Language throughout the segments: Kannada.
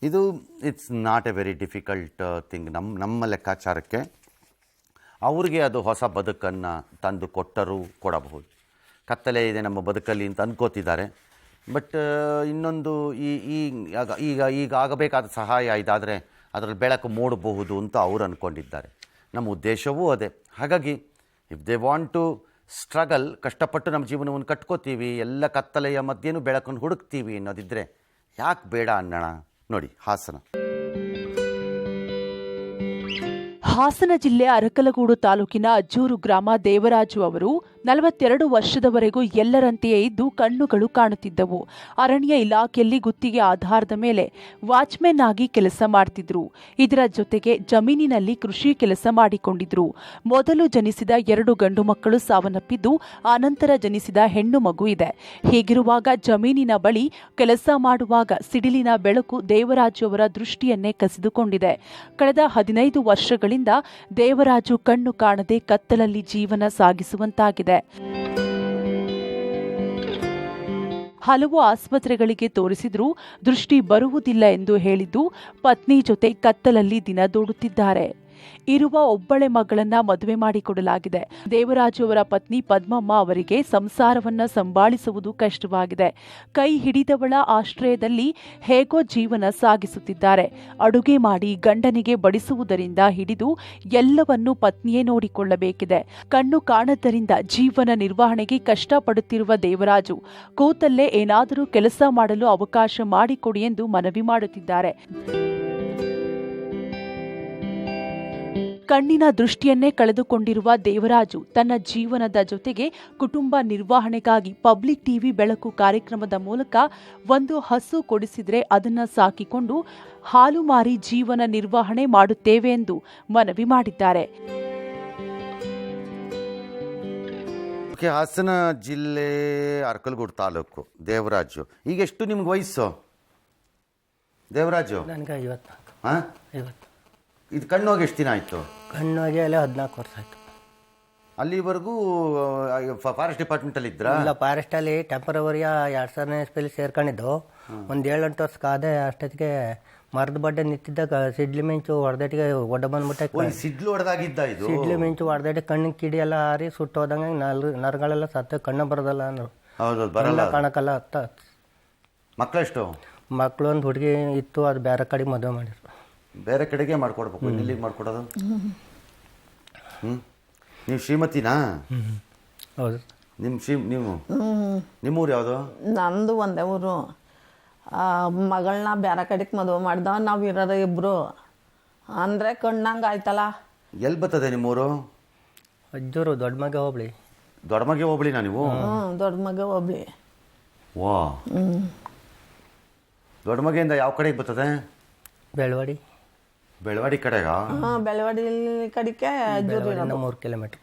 ಇದು it's not A very difficult thing. ನಮ್ಮ ಲೆಕ್ಕಾಚಾರಕ್ಕೆ ಅವ್ರಿಗೆ ಅದು ಹೊಸ ಬದುಕನ್ನು ತಂದು ಕೊಟ್ಟರೂ ಕೊಡಬಹುದು. ಕತ್ತಲೆ ಇದೆ ನಮ್ಮ ಬದುಕಲ್ಲಿ ಅಂತ ಅನ್ಕೋತಿದ್ದಾರೆ. ಬಟ್ ಇನ್ನೊಂದು ಈಗ ಆಗಬೇಕಾದ ಸಹಾಯ ಇದಾದರೆ ಅದರಲ್ಲಿ ಬೆಳಕು ಮೂಡಬಹುದು ಅಂತ ಅವ್ರು ಅಂದ್ಕೊಂಡಿದ್ದಾರೆ. ನಮ್ಮ ಉದ್ದೇಶವೂ ಅದೇ. ಹಾಗಾಗಿ if they want to struggle, ಕಷ್ಟಪಟ್ಟು ನಮ್ಮ ಜೀವನವನ್ನು ಕಟ್ಕೋತೀವಿ, ಎಲ್ಲ ಕತ್ತಲೆಯ ಮಧ್ಯೆನೂ ಬೆಳಕನ್ನು ಹುಡುಕ್ತೀವಿ ಅನ್ನೋದಿದ್ದರೆ ಯಾಕೆ ಬೇಡ ಅನ್ನೋಣ. ನೋಡಿ, ಹಾಸನ. ಹಾಸನ ಜಿಲ್ಲೆ ಅರಕಲಗೂಡು ತಾಲೂಕಿನ ಅಜ್ಜೂರು ಗ್ರಾಮ ದೇವರಾಜು ಅವರು 42 ವರ್ಷದವರೆಗೂ ಎಲ್ಲರಂತೆಯೇ ಇದ್ದು ಕಣ್ಣುಗಳು ಕಾಣುತ್ತಿದ್ದವು. ಅರಣ್ಯ ಇಲಾಖೆಯಲ್ಲಿ ಗುತ್ತಿಗೆ ಆಧಾರದ ಮೇಲೆ ವಾಚ್ಮೆನ್ ಆಗಿ ಕೆಲಸ ಮಾಡ್ತಿದ್ರು. ಇದರ ಜೊತೆಗೆ ಜಮೀನಿನಲ್ಲಿ ಕೃಷಿ ಕೆಲಸ ಮಾಡಿಕೊಂಡಿದ್ರು. ಮೊದಲು ಜನಿಸಿದ 2 ಗಂಡು ಮಕ್ಕಳು ಸಾವನ್ನಪ್ಪಿದ್ದು, ಆನಂತರ ಜನಿಸಿದ ಹೆಣ್ಣು ಮಗು ಇದೆ. ಹೀಗಿರುವಾಗ ಜಮೀನಿನ ಬಳಿ ಕೆಲಸ ಮಾಡುವಾಗ ಸಿಡಿಲಿನ ಬೆಳಕು ದೇವರಾಜು ಅವರ ದೃಷ್ಟಿಯನ್ನೇ ಕಸಿದುಕೊಂಡಿದೆ. ಕಳೆದ 15 ವರ್ಷಗಳಿಂದ ದೇವರಾಜು ಕಣ್ಣು ಕಾಣದೆ ಕತ್ತಲಲ್ಲಿ ಜೀವನ ಸಾಗಿಸುವಂತಾಗಿದೆ. ಹಲವು ಆಸ್ಪತ್ರೆಗಳಿಗೆ ತೋರಿಸಿದ್ರೂ ದೃಷ್ಟಿ ಬರುವುದಿಲ್ಲ ಎಂದು ಹೇಳಿದ್ದು, ಪತ್ನಿ ಜೊತೆ ಕತ್ತಲಲ್ಲಿ ದಿನ ದೂಡುತ್ತಿದ್ದಾರೆ. ಇರುವ ಒಬ್ಬಳೆ ಮಗಳನ್ನ ಮದುವೆ ಮಾಡಿಕೊಡಲಾಗಿದೆ. ದೇವರಾಜು ಅವರ ಪತ್ನಿ ಪದ್ಮಮ್ಮ ಅವರಿಗೆ ಸಂಸಾರವನ್ನ ಸಂಭಾಳಿಸುವುದು ಕಷ್ಟವಾಗಿದೆ. ಕೈ ಹಿಡಿದವಳ ಆಶ್ರಯದಲ್ಲಿ ಹೇಗೋ ಜೀವನ ಸಾಗಿಸುತ್ತಿದ್ದಾರೆ. ಅಡುಗೆ ಮಾಡಿ ಗಂಡನಿಗೆ ಬಡಿಸುವುದರಿಂದ ಹಿಡಿದು ಎಲ್ಲವನ್ನೂ ಪತ್ನಿಯೇ ನೋಡಿಕೊಳ್ಳಬೇಕಿದೆ. ಕಣ್ಣು ಕಾಣದ್ದರಿಂದ ಜೀವನ ನಿರ್ವಹಣೆಗೆ ಕಷ್ಟಪಡುತ್ತಿರುವ ದೇವರಾಜು ಕೂತಲ್ಲೇ ಏನಾದರೂ ಕೆಲಸ ಮಾಡಲು ಅವಕಾಶ ಮಾಡಿಕೊಡಿ ಎಂದು ಮನವಿ ಮಾಡುತ್ತಿದ್ದಾರೆ. ಕಣ್ಣಿನ ದೃಷ್ಟಿಯನ್ನೇ ಕಳೆದುಕೊಂಡಿರುವ ದೇವರಾಜು ತನ್ನ ಜೀವನದ ಜೊತೆಗೆ ಕುಟುಂಬ ನಿರ್ವಹಣೆಗಾಗಿ ಪಬ್ಲಿಕ್ ಟಿವಿ ಬೆಳಕು ಕಾರ್ಯಕ್ರಮದ ಮೂಲಕ ಒಂದು ಹಸು ಕೊಡಿಸಿದ್ರೆ ಅದನ್ನ ಸಾಕಿಕೊಂಡು ಹಾಲು ಮಾರಿ ಜೀವನ ನಿರ್ವಹಣೆ ಮಾಡುತ್ತೇವೆ ಎಂದು ಮನವಿ ಮಾಡಿದ್ದಾರೆ. ಹಾಸನ ಜಿಲ್ಲೆ ಅರಕಲಗೂಡು ತಾಲೂಕು ದೇವರಾಜು. ಈಗ ಎಷ್ಟು ನಿಮ್ಗೆ ವಯಸ್ಸು ದೇವರಾಜು? ನನಗೆ 54. ಹಾಂ, 50. ಇದು ಕಣ್ಣೋಗಿ ಎಷ್ಟು ದಿನ ಆಯಿತು? ಕಣ್ಣೋಗಿ ಅಲ್ಲೇ 14 ವರ್ಷ ಆಯಿತು. ಅಲ್ಲಿವರೆಗೂ ಫಾರೆಸ್ಟ್ ಡಿಪಾರ್ಟ್ಮೆಂಟಲ್ಲಿ ಇದ್ರಾ? ಇಲ್ಲ, ಫಾರೆಸ್ಟಲ್ಲಿ ಟೆಂಪರವರಿ 2000ನೇ ಇಸ್ವಿಲಿ ಸೇರ್ಕೊಂಡಿದ್ದು. ಒಂದು 7-8 ವರ್ಷ ಕಾದೆ. ಅಷ್ಟೊತ್ತಿಗೆ ಮರದ ಬಡ್ಡೆ ನಿಂತಿದ್ದಾಗ ಸಿಡ್ಲಿ ಮಿಂಚು ಹೊಡೆದಟ್ಟಿಗೆ ಒಡ್ಡ ಬಂದ್ಬಿಟ್ಟೆ. ಸಿಡ್ಲು ಹೊಡೆದಾಗಿದ್ದ ಇದು? ಸಿಡ್ಲಿ ಮಿಂಚು ಹೊಡೆದಟ್ಟಿ ಕಣ್ಣಿನ ಕಿಡಿ ಎಲ್ಲ ಹಾರಿ ಸುಟ್ಟು ಹೋದಂಗೆ ನರಗಳೆಲ್ಲ ಸತ್ತ. ಕಣ್ಣು ಬರೋದಲ್ಲ ಅಂದರು. ಹೌದು, ಬರಲ್ಲ, ಕಾಣಕ್ಕಲ್ಲ ಅಂತ. ಮಕ್ಕಳೆಷ್ಟು? ಮಕ್ಕಳು ಒಂದು ಹುಡುಗಿ ಇತ್ತು, ಅದು ಬೇರೆ ಕಡೆ ಮದುವೆ ಮಾಡಿದ್ರು. ಬೇರೆ ಕಡೆಗೆ ಮಾಡ್ಕೊಡ್ಬೇಕು. ಇಲ್ಲಿಗೆ ಮಾಡ್ಕೊಡೋದು? ನೀವು ಶ್ರೀಮತಿನಾ? ಹೌದು. ನೀವು ನಿಮ್ಮೂರು ಯಾವುದು? ನಂದು ಒಂದೇ ಊರು. ಮಗಳನ್ನ ಬೇರೆ ಕಡೆಗೆ ಮದುವೆ ಮಾಡ್ದ. ನಾವು ಇರೋದು ಇಬ್ಬರು ಅಂದರೆ ಕಣ್ಣಂಗೆ ಆಯ್ತಲ್ಲ. ಎಲ್ಲಿ ಬರ್ತದೆ ನಿಮ್ಮೂರು? ಅಜ್ಜೂರು ದೊಡ್ಡಮಗೆ ಹೋಬಳಿ. ದೊಡ್ಡಮಗೆ ಹೋಬಳಿನಾ ನೀವು? ದೊಡ್ಡಮಗೆ ಹೋಬಳಿ. ವಾ, ದೊಡ್ಡಮಗೆಯಿಂದ ಯಾವ ಕಡೆಗೆ ಬರ್ತದೆ? ಬೆಳವಾಡಿ. ಬೆಳವಾಡಿ ಕಡೆಗ? ಬೆಳವಾಡಿ ಕಡೆಗೆ ಅಜ್ಜೂರು ಇರೋದು. 3 ಕಿಲೋಮೀಟ್ರ್.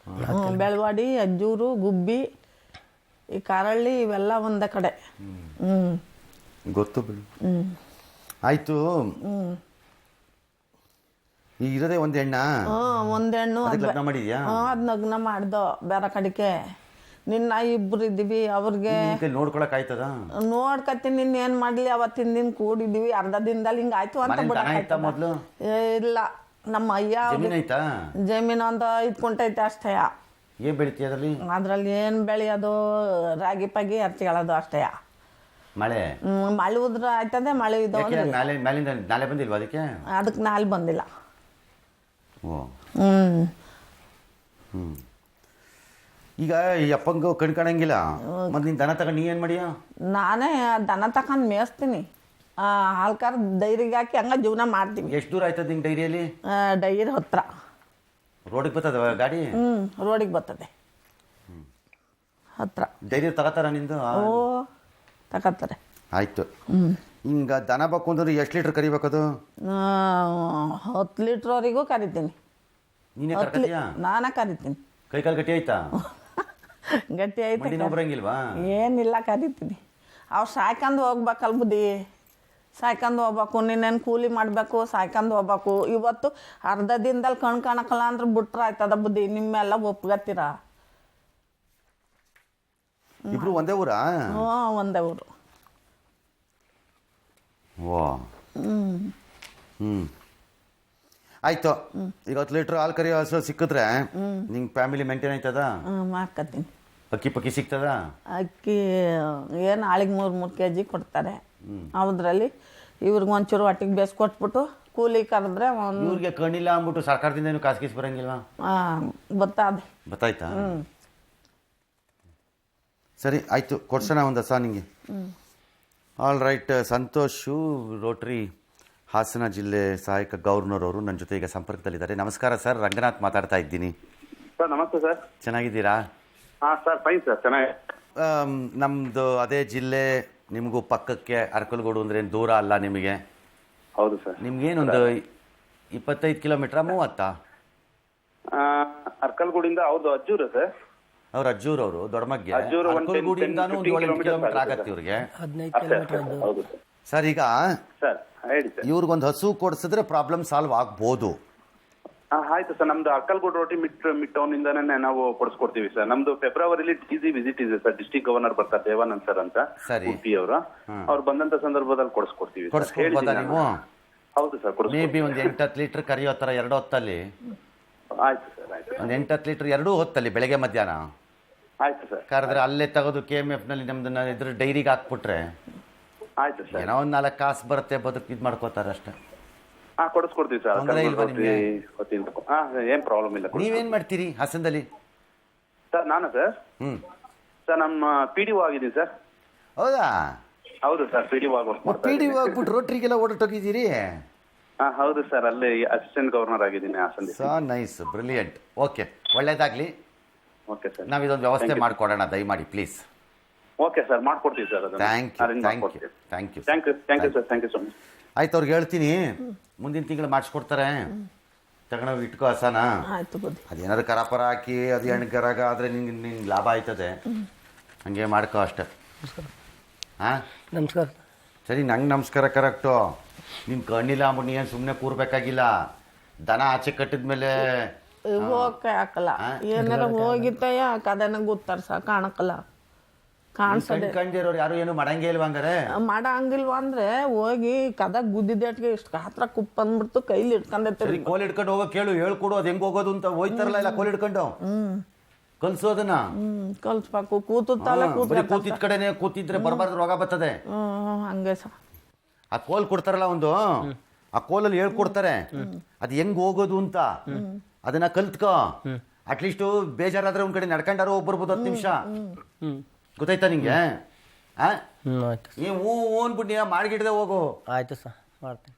ಬೆಳವಾಡಿ, ಅಜ್ಜೂರು, ಗುಬ್ಬಿ, ಈ ಕಾರಳ್ಳಿ ಇವೆಲ್ಲ ಒಂದೇ ಕಡೆ. ಗೊತ್ತು ಬಿಡು. ಆಯ್ತು. ಈಗ ಇರೋದೇ ಒಂದು ಹೆಣ್ಣ? ಒಂದು ಹೆಣ್ಣು. ಲಗ್ನ ಮಾಡಿದ್ಯಾ? ಅದು ಲಗ್ನ ಮಾಡ್ದೋ ಬೇರೆ ಕಡೆಗೆ. ನಿನ್ನ ಇಬ್ಬರು ಇದ್ದೀವಿ. ಅವ್ರಿಗೆ ನೋಡ್ಕೊಳಕ್ ಆಯ್ತದ? ನೋಡ್ಕತ್ತೀನಿ. ನಿನ್ನ ಏನು ಮಾಡಲಿ, ಅವತ್ತಿನ ದಿನ ಕೂಡಿದ್ದೀವಿ. ಅರ್ಧ ದಿನದಲ್ಲಿ ಹಿಂಗೆ ಆಯ್ತು ಅಂತ ಬಿಡ. ಮೊದಲು ಇಲ್ಲ, ನಮ್ಮ ಅಯ್ಯ ಜಮೀನು ಒಂದು 5 ಕುಂಟೆ ಐತೆ ಅಷ್ಟೇ. ಏನ್ ಬೆಳಿತೀಯ ಅದರಲ್ಲಿ? ಅದ್ರಲ್ಲಿ ಏನು ಬೆಳೆಯೋದು, ರಾಗಿ ಪಾಗಿ ಹರ್ಚಿಕೊಳ್ಳೋದು ಅಷ್ಟೇ. ಮಳೆ ಮಳೆ ಉದ್ರ ಆಯ್ತದೆ. ಮಳೆ ನಾಳೆ ಬಂದಿಲ್ವಾ ಅದಕ್ಕೆ? ಅದಕ್ಕೆ ನಾಳೆ ಬಂದಿಲ್ಲ. ಈಗ ಈ ಅಪ್ಪಂಗೂ ಕಣ್ಕಾಣಂಗಿಲ್ಲ. ಮತ್ತೆ ನೀನು ದನ ತಗೊಂಡು ನೀ ಏನು ಮಾಡಿಯ? ನಾನೇ ದನ ತಗೊಂಡು ಮೇಯಿಸ್ತೀನಿ. ಹಾಲ್ಕಾರ ಡೈರಿಗೆ ಹಾಕಿ ಹಂಗೆ ಜೀವನ ಮಾಡ್ತೀವಿ. ಎಷ್ಟು ದೂರ ಆಯ್ತದ ನಿಂಗೆ ಡೈರಿಯಲ್ಲಿ? ಡೈರಿ ಹತ್ರ. ರೋಡಿಗೆ ಬರ್ತದ ಗಾಡಿ? ರೋಡಿಗೆ ಬರ್ತದೆ ಹತ್ರ. ಡೈರಿ ತಗೋತಾರ ನಿಂದು? ತಗೋತಾರೆ. ಆಯ್ತು. ಹಿಂಗೆ ದನ ಬೇಕು ಅಂದ್ರೆ ಎಷ್ಟು ಲೀಟ್ರ್ ಕರಿಬೇಕದು? 10 ಲೀಟ್ರ್ವರೆಗೂ ಕರಿತೀನಿ. ನೀನೇ ಕರ್ಕತ್ತೀಯಾ? ನಾನೇ ಕರಿತೀನಿ. ಕೈಕಾಲು ಗಟ್ಟಿ ಆಯ್ತಾ? ಗಟ್ಟಿ ಐತೆ. ಬರಂಗಿಲ್ವಾ? ಏನಿಲ್ಲ, ಕರಿತೀನಿ. ಅವು ಸಾಯ್ಕೊಂಡು ಹೋಗ್ಬೇಕಲ್ಲ ಬುದ್ಧಿ. ಸಾಯ್ಕೊಂಡು ಹೋಗ್ಬೇಕು. ನೀನೇನು ಕೂಲಿ ಮಾಡಬೇಕು, ಸಾಯ್ಕೊಂಡು ಹೋಗ್ಬೇಕು. ಇವತ್ತು ಅರ್ಧ ದಿನದಲ್ಲಿ ಕಣ್ ಕಾಣಕ್ಕಲ್ಲ ಅಂದ್ರೆ ಬಿಟ್ರೆ ಆಯ್ತದ ಬುದ್ಧಿ. ನಿಮ್ಮೆಲ್ಲ ಒಪ್ಗತ್ತೀರ? ಇಬ್ರು ಒಂದೇ ಊರಾ? ಒಂದೇ ಊರು. ವಾ, ಹ್ಞೂ ಆಯಿತು. ಈಗ 10 ಲೀಟ್ರ್ ಹಾಲು ಕರಿಯೋ ಹಸು ಸಿಕ್ಕಿದ್ರೆ ನಿಂಗೆ ಫ್ಯಾಮಿಲಿ ಮೇಂಟೈನ್ ಆಯ್ತದ? ಮಾಡ್ಕೊತೀನಿ. ಅಕ್ಕಿ ಪಕ್ಕಿ ಸಿಗ್ತದ? ಅಕ್ಕಿ ಏನು ಆಳಿಗೆ 3 kg ಕೊಡ್ತಾರೆ. ಅದ್ರಲ್ಲಿ ಇವ್ರಿಗೆ ಒಂಚೂರು ಹೊಟ್ಟಿಗೆ ಬೇಸ್ ಕೊಟ್ಬಿಟ್ಟು ಕೂಲಿ ಕರೆದ್ರೆ ಒಂದು ಇವ್ರಿಗೆ ಕಣ್ಣಿಲ್ಲ ಅಂದ್ಬಿಟ್ಟು ಸರ್ಕಾರದಿಂದ ಏನು ಕಾಸು ಗೀಸು ಬರೋಂಗಿಲ್ವಾ? ಬತ್ತಾಯ್ತಾ. ಸರಿ ಆಯಿತು, ಕೊಡ್ಸೋಣ ಒಂದು ಹಸ ನಿಂಗೆ. All right. Santosh rotary Hassan ಜಿಲ್ಲೆ ಸಹಾಯಕ ಗವರ್ನರ್ ಅವರು ನನ್ನ ಜೊತೆ ಈಗ ಸಂಪರ್ಕದಲ್ಲಿದ್ದಾರೆ. ನಮಸ್ಕಾರ ಸರ್, ರಂಗನಾಥ್ ಮಾತಾಡ್ತಾ ಇದ್ದೀನಿ. ಸರ್ ನಮಸ್ತೆ ಸರ್. ಚೆನ್ನಾಗಿದ್ದೀರಾ? ಹಾಂ ಸರ್ ಫೈನ್ ಸರ್, ಚೆನ್ನಾಗಿ. ನಮ್ಮದು ಅದೇ ಜಿಲ್ಲೆ, ನಿಮಗೂ ಪಕ್ಕಕ್ಕೆ ಅರಕಲಗೂಡು ಅಂದ್ರೆ ಏನು ದೂರ ಅಲ್ಲ ನಿಮಗೆ. ಹೌದು ಸರ್. ನಿಮ್ಗೇನೊಂದು 25 ಕಿಲೋಮೀಟ್ರಾ 30? ಅರ್ಕಲ್ಗೂಡಿಂದ ಅವ್ರದ್ದು ಅಜ್ಜೂರು ಸರ್. ಅವ್ರು ಅಜ್ಜೂರವರು ದೊಡ್ಡಮಗ್ಗೆ. ಅಜ್ಜೂರು ಒಂದು ಅರಕಲಗೂಡಿಂದಾನು ಒಂದು 7 ಕಿಲೋಮೀಟರ್ ಆಗುತ್ತೆ ಆಗತ್ತೆ ಇವ್ರಿಗೆ. 15 ಕಿಲೋಮೀಟರ್ ಹೌದು ಸರ್. ಸರ್ ಈಗ ಸರ್ ಹೇಳಿ ಸರ್. ಇವ್ರಿಗೊಂದು ಹಸು ಕೊಡಿಸಿದ್ರೆ ಪ್ರಾಬ್ಲಮ್ ಸಾಲ್ವ್ ಆಗ್ಬೋದು. ಆಯ್ತು ಸರ್, ನಮ್ದು ಅಕ್ಕಲ್ಗೂಡು ರೋಟಿ ಮಿಡ್ ಟೌನ್ ಇಂದಾನೆ ನಾವು ಕೊಡಿಸ್ಕೊಡ್ತೀವಿ ಸರ್. ನಮ್ದು ಫೆಬ್ರವರಿಲಿ ಡಿಸಿ ವಿಸಿಟ್ ಇದೆ ಸರ್, ಡಿಸ್ಟ್ರಿಕ್ಟ್ ಗವರ್ನರ್ ಬರ್ತಾರೆ ದೇವಾನಂದ್ ಸರ್ ಅಂತ, ಸರಿ. ಉಡುಪಿ ಅವರು. ಅವ್ರು ಬಂದಂತ ಸಂದರ್ಭದಲ್ಲಿ ಕೊಡಿಸ್ಕೊಡ್ತೀವಿ. ಕೊಡಿಸ್ಕೊಡ್ಬೋದಾ ನೀವು? ಹೌದು ಸರ್, ಮೇ ಬಿ ಒಂದು 8-10 ಲೀಟ್ರ್ ಕರಿಯೋ ಥರ 2 ಹೊತ್ತಲ್ಲಿ. ಆಯ್ತು ಸರ್, ಆಯ್ತು. ಒಂದು 8-10 ಲೀಟ್ರ್ 2 ಹೊತ್ತಲ್ಲಿ ಬೆಳಗ್ಗೆ ಮಧ್ಯಾಹ್ನ ಆಯ್ತು ಸರ್. ಕರೆದ್ರೆ ಅಲ್ಲೇ ತೆಗೆದು KMF ನಲ್ಲಿ ನಮ್ದನ್ನ ಇದ್ರ ಡೈರಿಗೆ ಹಾಕ್ಬಿಟ್ರೆ ಆಯ್ತು ಸರ್. ಏನೋ ಒಂದು 4 ಕಾಸು ಬರುತ್ತೆ, ಬದುಕು ಇದು ಮಾಡ್ಕೋತಾರೆ ಅಷ್ಟೇ. ಕೊಡಿಸ್ಕೊಡ್ತೀವಿ ಸರ್. ತೊಂದ್ರೆ ಇಲ್ವಾ ನಿಮ್ಗೆ? ಏನ್ ಪ್ರಾಬ್ಲಮ್ ಇಲ್ಲ. ನೀವೇನ್ ಮಾಡ್ತೀರಿ ಹಾಸನದಲ್ಲಿ? ಸರ್ ನಾನು ಸರ್ ಸರ್ ನಮ್ಮ PDO ಆಗಿದ್ದೀನಿ ಸರ್. ಹೌದಾ? ಹೌದು ಸರ್, PDO ಆಗಿ PD ಹೋಗ್ಬಿಟ್ಟು ರೋಟ್ರಿಗೆಲ್ಲ ಓಡಾಟೋಗಿದ್ದೀರಿ? ಹೌದು ಸರ್, ಅಲ್ಲಿ ಅಸಿಸ್ಟೆಂಟ್ ಗವರ್ನರ್ ಆಗಿದ್ದೀನಿ Hassan. So nice, brilliant. Okay, ಒಳ್ಳೇದಾಗ್ಲಿ. ಓಕೆ ಸರ್, ನಾವಿದೊಂದು ವ್ಯವಸ್ಥೆ ಮಾಡ್ಕೊಡೋಣ ದಯಮಾಡಿ ಪ್ಲೀಸ್. ಓಕೆ ಸರ್, ಮಾಡ್ಕೊಡ್ತೀವಿ ಸರ್. ಥ್ಯಾಂಕ್ ಯು ಅದನ್ನ ಮಾಡ್ಕೊಡ್ತೀವಿ. Thank you thank you sir, thank you so much. ಆಯ್ತು, ಅವ್ರಿಗೆ ಹೇಳ್ತೀನಿ ಮುಂದಿನ ತಿಂಗಳು ಮಾಡಿಸ್ಕೊಡ್ತಾರೆ. ತಗೊಂಡೋಗಿ ಇಟ್ಕೋ ಹಸನ. ಆಯ್ತು ಬುದ್ಧಿ. ಅದೇನಾದ್ರು ಕರಾಪರ ಹಾಕಿ ಅದು ಎಣ್ಗರಾಗ ಆದರೆ ನಿಂಗೆ ಲಾಭ ಆಯ್ತದೆ, ಹಂಗೆ ಮಾಡ್ಕೋ ಅಷ್ಟೆ. ಹಾಂ ನಮಸ್ಕಾರ. ಸರಿ, ನಂಗೆ ನಮಸ್ಕಾರ ಕರೆಕ್ಟು. ನಿನ್ನ ಕಣ್ಣಿಲ್ಲ ಅಂದ್ಬಿಟ್ಟು ನೀನು ಸುಮ್ಮನೆ ಕೂರ್ಬೇಕಾಗಿಲ್ಲ. ದನ ಆಚೆ ಕಟ್ಟಿದ್ಮೇಲೆ ಹೋಗಕ್ಕೆ ಹಾಕಲ್ಲ. ಏನಾರ ಹೋಗಿತ್ತಯ್ಯ ಕದನ ಗೊತ್ತಾರ ಸಹ ಕಾಣಕ್ಕಲ್ಲ. ಕಾಣಿಸದೆ ಕಂಡಿರೋರು ಯಾರು ಏನು ಮಾಡಂಗೇ ಇಲ್ವಾ ಹಂಗಾರೆ? ಮಾಡಂಗಿಲ್ವಾ ಅಂದ್ರೆ ಹೋಗಿ ಕದ ಗುದ್ದಿದ್ದೇಟ್ಗೆ ಇಷ್ಟು ಹತ್ರ ಕುಪ್ಪ ಅಂದ್ಬಿಡ್ತು ಕೈಲಿ ಇಟ್ಕೊಂಡೈತೆ. ಕೋಲ್ ಹಿಡ್ಕೊಂಡು ಹೋಗೋ ಕೇಳು, ಹೇಳ್ಕೊಡು ಅದು ಹೆಂಗ್ ಹೋಗೋದು ಅಂತ. ಹೋಯ್ತಾರಲ್ಲ ಇಲ್ಲ ಕೋಲ್ ಹಿಡ್ಕೊಂಡು ಕಲ್ಸೋದನ್ನ. ಕಲ್ಸ್ಬೇಕು. ಕೂತಲ್ಲ ಕೂತಿದ್ ಕಡೆನೆ ಕೂತಿದ್ರೆ ಬರಬಾರ್ದು, ರೋಗ ಬರ್ತದೆ. ಹಂಗೆ ಸರ್. ಆ ಕೋಲ್ ಕೊಡ್ತಾರಲ್ಲ ಒಂದು, ಆ ಕೋಲಲ್ಲಿ ಹೇಳ್ಕೊಡ್ತಾರೆ ಅದು ಹೆಂಗ್ ಹೋಗೋದು ಅಂತ. ಅದನ್ನ ಕಲ್ತ್ಕೋ. ಅಟ್ಲೀಸ್ಟು ಬೇಜಾರಾದ್ರೆ ಒಂದ್ ಕಡೆ ನಡ್ಕೊಂಡಾರು ಹೋಗ್ಬರ್ಬೋದು 10 ನಿಮಿಷ. ಗೊತ್ತಾಯ್ತಾ ನಿಂಗೆ? ಆಯ್ತು ನೀವು ಅನ್ಬಿಟ್ಟು ಮಾಡಿಗಿಡ್ದೆ ಹೋಗು. ಆಯ್ತು ಸರ್, ಮಾಡ್ತೀನಿ.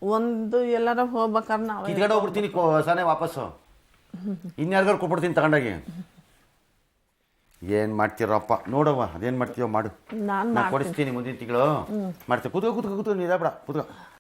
ಒಂದು ಎಲ್ಲಾರ ಹೋಗ್ಬೇಕಾದ್ರೆ ನಾವು ಕಿತ್ಕೊಂಡು ಹೋಗ್ಬಿಡ್ತೀನಿ ಹೊಸನೇ ವಾಪಸ್ಸು. ಇನ್ಯಾರಿಗಾರು ಕೊಟ್ಬಿಡ್ತೀನಿ ತಗೊಂಡೋಗಿ. ಏನ್ ಮಾಡ್ತೀರಪ್ಪ ನೋಡವ್ವ, ಅದೇನ್ ಮಾಡ್ತೀಯೋ ಮಾಡು. ನಾನು ನಾ ಕೊಡಿಸ್ತೀನಿ ಮುಂದಿನ ತಿಂಗಳು ಮಾಡ್ತೀವಿ. ಕೂತ್ಕೋ ನಿಧಾನ ಕೂತ್ಕೋ.